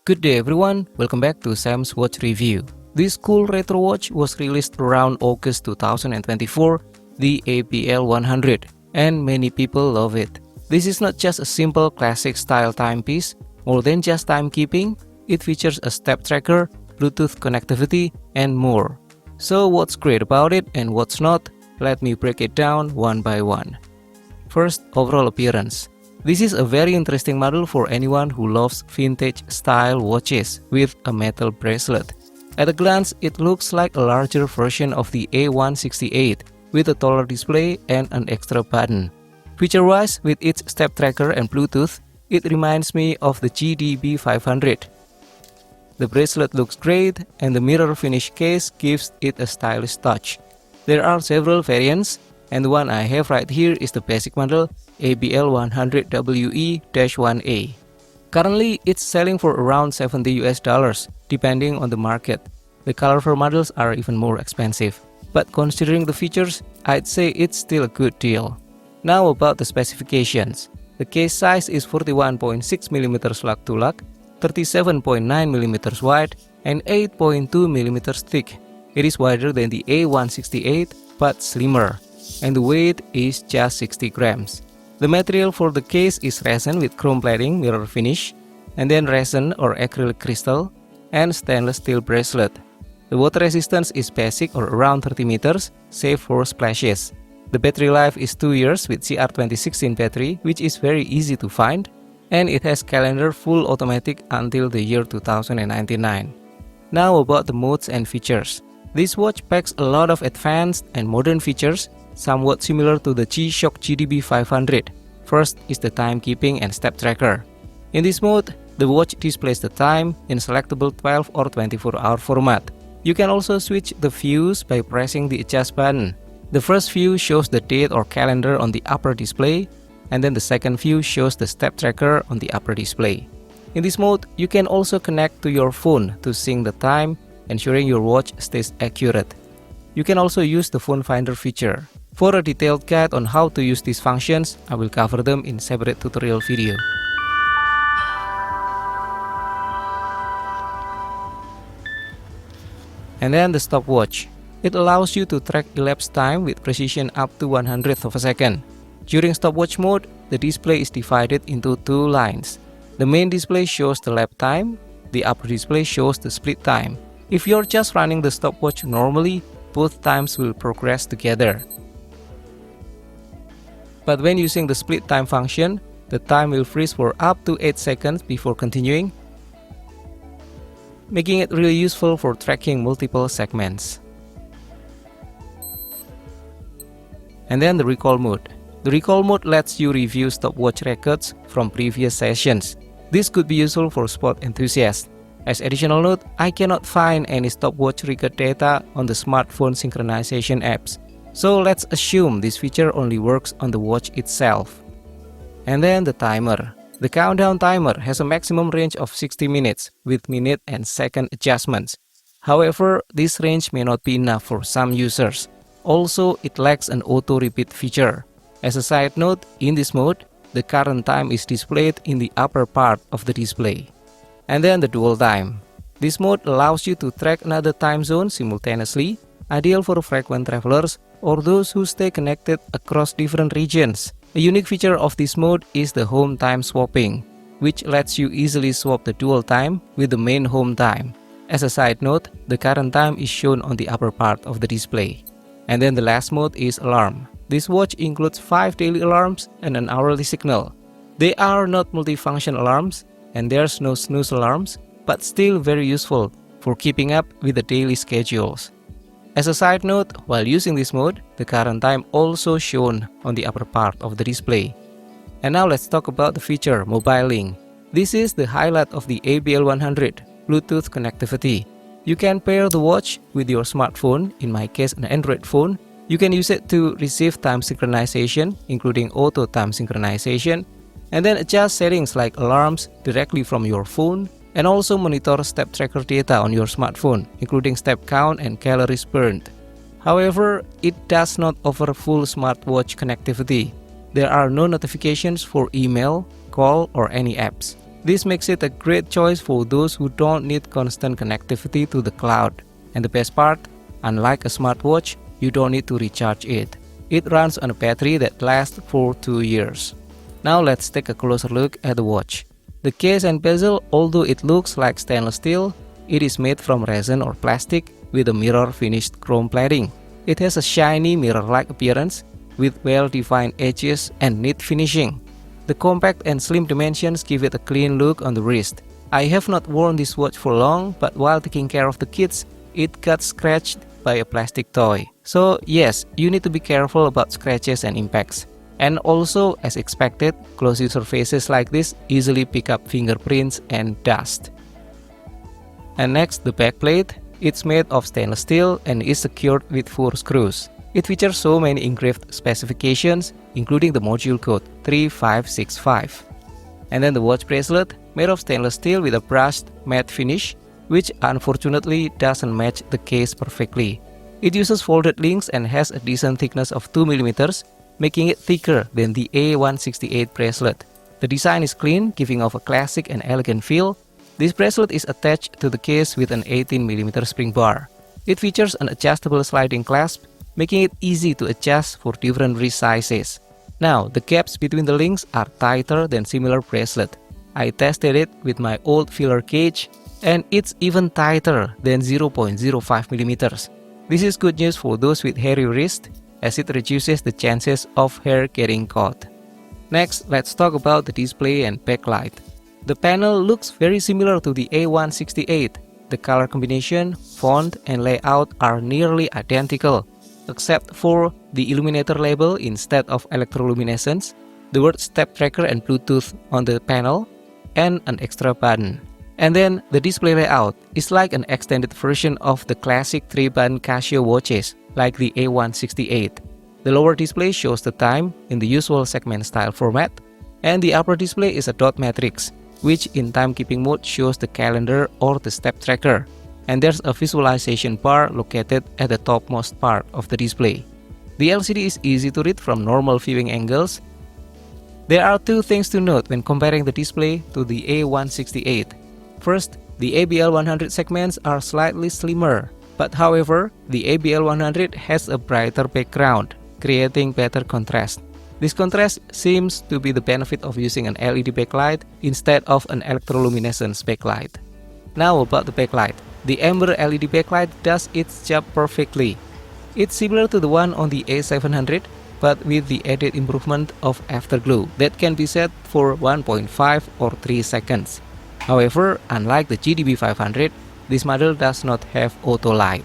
Good day everyone, welcome back to Sam's Watch Review. This cool retro watch was released around August 2024, the ABL-100, and many people love it. This is not just a simple classic style timepiece, more than just timekeeping, it features a step tracker, Bluetooth connectivity, and more. So what's great about it and what's not? Let me break it down one by one. First, overall appearance. This is a very interesting model for anyone who loves vintage style watches with a metal bracelet. At a glance, it looks like a larger version of the A168 with a taller display and an extra button. Feature-wise, with its step tracker and Bluetooth, it reminds me of the GDB500. The bracelet looks great and the mirror finish case gives it a stylish touch. There are several variants, and the one I have right here is the basic model ABL-100 WE-1A. Currently, it's selling for around $70 depending on the market. The colorful models are even more expensive, but considering the features, I'd say it's still a good deal. Now about the specifications. The case size is 41.6mm lug to lug, 37.9mm wide, and 8.2mm thick. It is wider than the A168 but slimmer, and the weight is just 60 grams. The material for the case is resin with chrome plating mirror finish, and then resin or acrylic crystal, and stainless steel bracelet. The water resistance is basic or around 30 meters, safe for splashes. The battery life is 2 years with CR2016 battery, which is very easy to find, and it has calendar full automatic until the year 2099. Now about the modes and features. This watch packs a lot of advanced and modern features, somewhat similar to the G-Shock GDB500. First is the timekeeping and step tracker. In this mode, the watch displays the time in selectable 12 or 24-hour format. You can also switch the views by pressing the adjust button. The first view shows the date or calendar on the upper display, and then the second view shows the step tracker on the upper display. In this mode, you can also connect to your phone to sync the time, ensuring your watch stays accurate. You can also use the phone finder feature. For a detailed guide on how to use these functions, I will cover them in separate tutorial video. And then the stopwatch. It allows you to track elapsed time with precision up to 100th of a second. During stopwatch mode, the display is divided into two lines. The main display shows the lap time, the upper display shows the split time. If you're just running the stopwatch normally, both times will progress together. But when using the split time function, the time will freeze for up to 8 seconds before continuing, making it really useful for tracking multiple segments. And then the recall mode. The recall mode lets you review stopwatch records from previous sessions. This could be useful for sport enthusiasts. As additional note, I cannot find any stopwatch record data on the smartphone synchronization apps. So let's assume this feature only works on the watch itself. And then the timer. The countdown timer has a maximum range of 60 minutes with minute and second adjustments. However, this range may not be enough for some users. Also, it lacks an auto repeat feature. As a side note, in this mode, the current time is displayed in the upper part of the display. And then the dual time. This mode allows you to track another time zone simultaneously, ideal for frequent travelers or those who stay connected across different regions. A unique feature of this mode is the home time swapping, which lets you easily swap the dual time with the main home time. As a side note, the current time is shown on the upper part of the display. And then the last mode is alarm. This watch includes 5 daily alarms and an hourly signal. They are not multifunction alarms, and there's no snooze alarms, but still very useful for keeping up with the daily schedules. As a side note, while using this mode, the current time also shown on the upper part of the display. And now let's talk about the feature Mobile Link. This is the highlight of the ABL-100, Bluetooth connectivity. You can pair the watch with your smartphone, in my case an Android phone. You can use it to receive time synchronization, including auto time synchronization, and then adjust settings like alarms directly from your phone, and also monitor step tracker data on your smartphone, including step count and calories burned. However, it does not offer full smartwatch connectivity. There are no notifications for email, call, or any apps. This makes it a great choice for those who don't need constant connectivity to the cloud. And the best part, unlike a smartwatch, you don't need to recharge it. It runs on a battery that lasts for 2 years. Now let's take a closer look at the watch. The case and bezel, although it looks like stainless steel, it is made from resin or plastic with a mirror-finished chrome plating. It has a shiny mirror-like appearance with well-defined edges and neat finishing. The compact and slim dimensions give it a clean look on the wrist. I have not worn this watch for long, but while taking care of the kids, it got scratched by a plastic toy. So yes, you need to be careful about scratches and impacts. And also, as expected, glossy surfaces like this easily pick up fingerprints and dust. And next, the backplate. It's made of stainless steel and is secured with 4 screws. It features so many engraved specifications, including the module code 3565. And then the watch bracelet, made of stainless steel with a brushed matte finish, which unfortunately doesn't match the case perfectly. It uses folded links and has a decent thickness of 2 mm, making it thicker than the A168 bracelet. The design is clean, giving off a classic and elegant feel. This bracelet is attached to the case with an 18 mm spring bar. It features an adjustable sliding clasp, making it easy to adjust for different wrist sizes. Now, the gaps between the links are tighter than similar bracelet. I tested it with my old filler gauge, and it's even tighter than 0.05 mm. This is good news for those with hairy wrist, as it reduces the chances of hair getting caught. Next, let's talk about the display and backlight. The panel looks very similar to the A168. The color combination, font, and layout are nearly identical, except for the illuminator label instead of electroluminescence, the word step tracker and Bluetooth on the panel, and an extra button. And then the display layout is like an extended version of the classic 3-button Casio watches, like the A168. The lower display shows the time in the usual segment style format, and the upper display is a dot matrix, which in timekeeping mode shows the calendar or the step tracker. And there's a visualization bar located at the topmost part of the display. The LCD is easy to read from normal viewing angles. There are 2 things to note when comparing the display to the A168. First, the ABL-100 segments are slightly slimmer, but however, the ABL-100 has a brighter background, creating better contrast. This contrast seems to be the benefit of using an LED backlight instead of an electroluminescence backlight. Now about the backlight. The amber LED backlight does its job perfectly. It's similar to the one on the A700, but with the added improvement of afterglow that can be set for 1.5 or 3 seconds. However, unlike the GDB500, this model does not have auto light.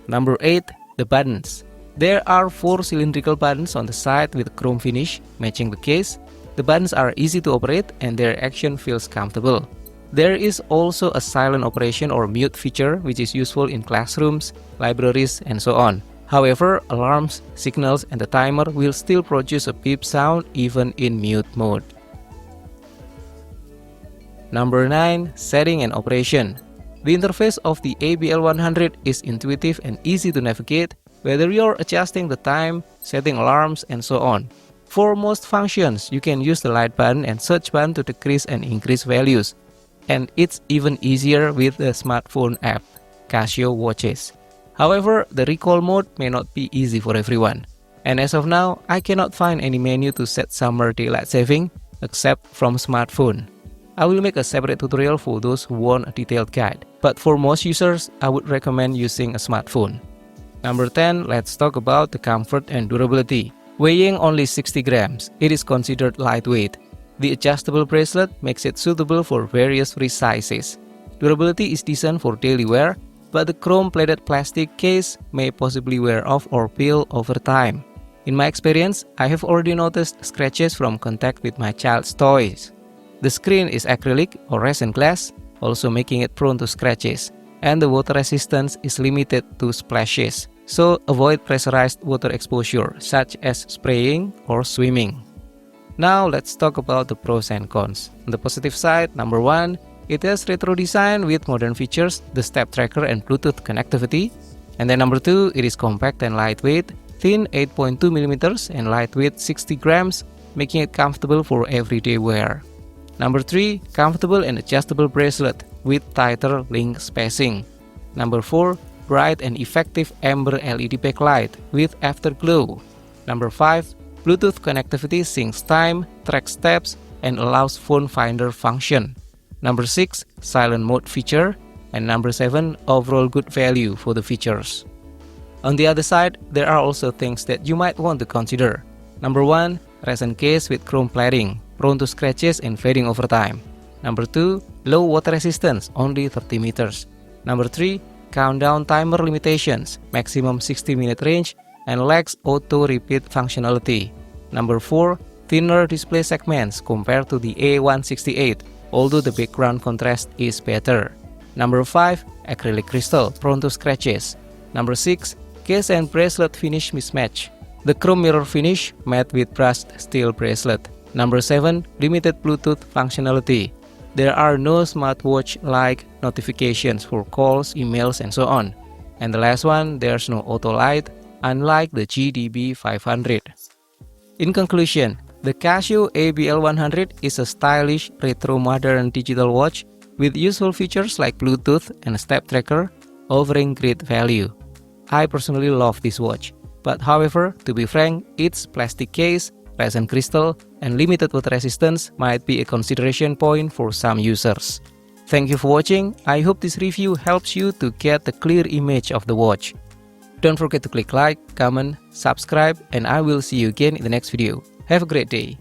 Number 8. The buttons. There are 4 cylindrical buttons on the side with a chrome finish, matching the case. The buttons are easy to operate and their action feels comfortable. There is also a silent operation or mute feature which is useful in classrooms, libraries, and so on. However, alarms, signals, and the timer will still produce a beep sound even in mute mode. Number 9. Setting and operation. The interface of the ABL-100 is intuitive and easy to navigate, whether you're adjusting the time, setting alarms, and so on. For most functions, you can use the light button and search button to decrease and increase values. And it's even easier with the smartphone app, Casio watches. However, the recall mode may not be easy for everyone. And as of now, I cannot find any menu to set summer daylight saving except from smartphone. I will make a separate tutorial for those who want a detailed guide. But for most users, I would recommend using a smartphone. Number 10, let's talk about the comfort and durability. Weighing only 60 grams, it is considered lightweight. The adjustable bracelet makes it suitable for various wrist sizes. Durability is decent for daily wear, but the chrome-plated plastic case may possibly wear off or peel over time. In my experience, I have already noticed scratches from contact with my child's toys. The screen is acrylic or resin glass, also making it prone to scratches, and the water resistance is limited to splashes. So avoid pressurized water exposure such as spraying or swimming. Now let's talk about the pros and cons. On the positive side, number 1, it has retro design with modern features, the step tracker and Bluetooth connectivity. And then number 2, it is compact and lightweight, thin 8.2 mm and lightweight 60 grams, making it comfortable for everyday wear. Number 3. Comfortable and adjustable bracelet with tighter link spacing. Number 4. Bright and effective amber LED backlight with afterglow. Number 5. Bluetooth connectivity syncs time, tracks steps, and allows phone finder function. Number 6. Silent mode feature. And number 7. Overall good value for the features. On the other side, there are also things that you might want to consider. Number 1. Resin case with chrome plating, prone to scratches and fading over time. Number 2. Low water resistance, only 30 meters. Number 3. Countdown timer limitations, maximum 60-minute range, and lacks auto repeat functionality. Number 4. Thinner display segments compared to the A168, although the background contrast is better. Number 5. Acrylic crystal, prone to scratches. Number 6. Case and bracelet finish mismatch. The chrome mirror finish met with brushed steel bracelet. Number 7. Limited Bluetooth functionality. There are no smartwatch-like notifications for calls, emails, and so on. And the last one, there's no auto light, unlike the GDB500. In conclusion, the Casio ABL-100 is a stylish, retro-modern digital watch with useful features like Bluetooth and a step tracker, offering great value. I personally love this watch, but however, to be frank, its plastic case, resin crystal, and limited water resistance might be a consideration point for some users. Thank you for watching. I hope this review helps you to get a clear image of the watch. Don't forget to click like, comment, subscribe, and I will see you again in the next video. Have a great day.